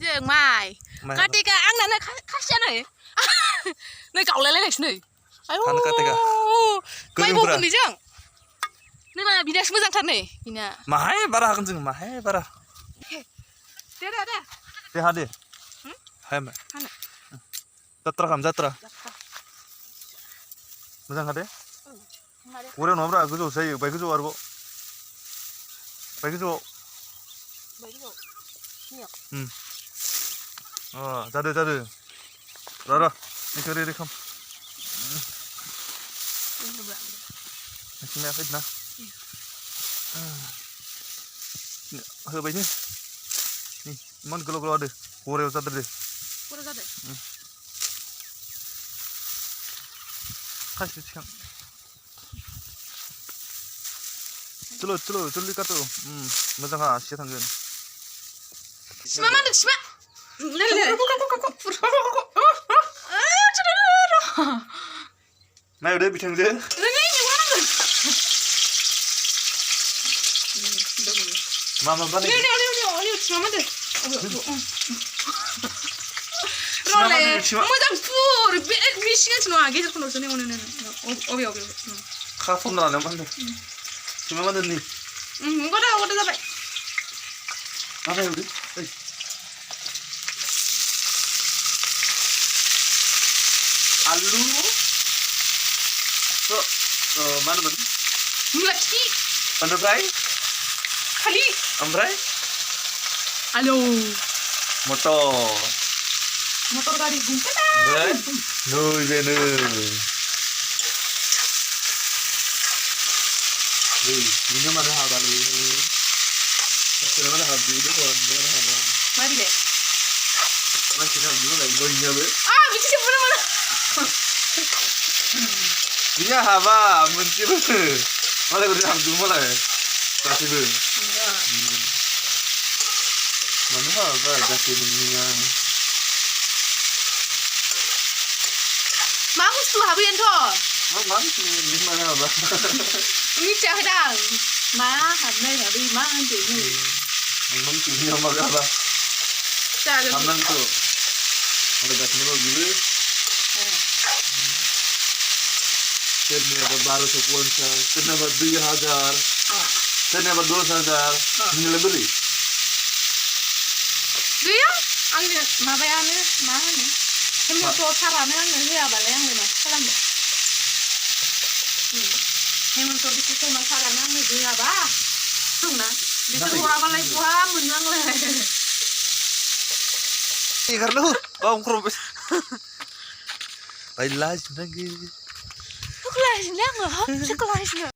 जों माइ कातिका आंनानो खासिया नै नै गावलायलायनायसो नै आयौ माइ बौगोन जों नोंना बिदासो मोजांथार नै बिना माहाय बारा हागोन जों माहाय बारा दे हा दे हाय मा जात्रा खाम जात्रा मोजां हा दे गरे नङाब्रा गोजौ जायो बाय गोजौ आरोबाव बाय गोजौआव जादो र' निखो रेडि खाम नोंसिना फैदोना होबाय नो इमान गोलाव गोलाव होदो गरायाव जादो दे खासि थिखां चलो जल्दी काटो मोजां हा आसिया थांगोन सिमा मा होनदों सिमा नायदो बिथांजो मा बानाय मोजां फुर बे सिगांसो नङा गेजेर खनावसो नै अबे खा फन लानायाव मा होनदों सिमा मा होनदों नै गदा जाबाय माबाय उदै आलु मा होनोमोन मुलाथि ओमफ्राय खालि ओमफ्राय आलु मटर गाड़ी घूमता ओमफ्राय नै बेनो ini mana haba lu sekarang mana haba itu orang mana haba mari deh masih haba juga lagi goynya be bisa sih mana dia haba mencil malah udah haba dulu malah kasih be mana haba kasih dunia mau setelah haba yang toh mana ini mana haba ini cah dang mah hamil habi mah anjir nih emang sini sama apa hamil tuh ada kasih nih gitu ternyata baru sepuasnya ternyata 2,000 ternyata 2,000 ini lebih dia angin mabayane mana ini tuh caranya angin dia balik angin mas kalam deh Hemant बिसोर मासारानो आंनो गैयाबा दंना बिसोर हराबालाय बहा मोननांलाय एगारलो बाव क्रबेस बायला जुनांगो Kok lahirnya nggak? Sekolahnya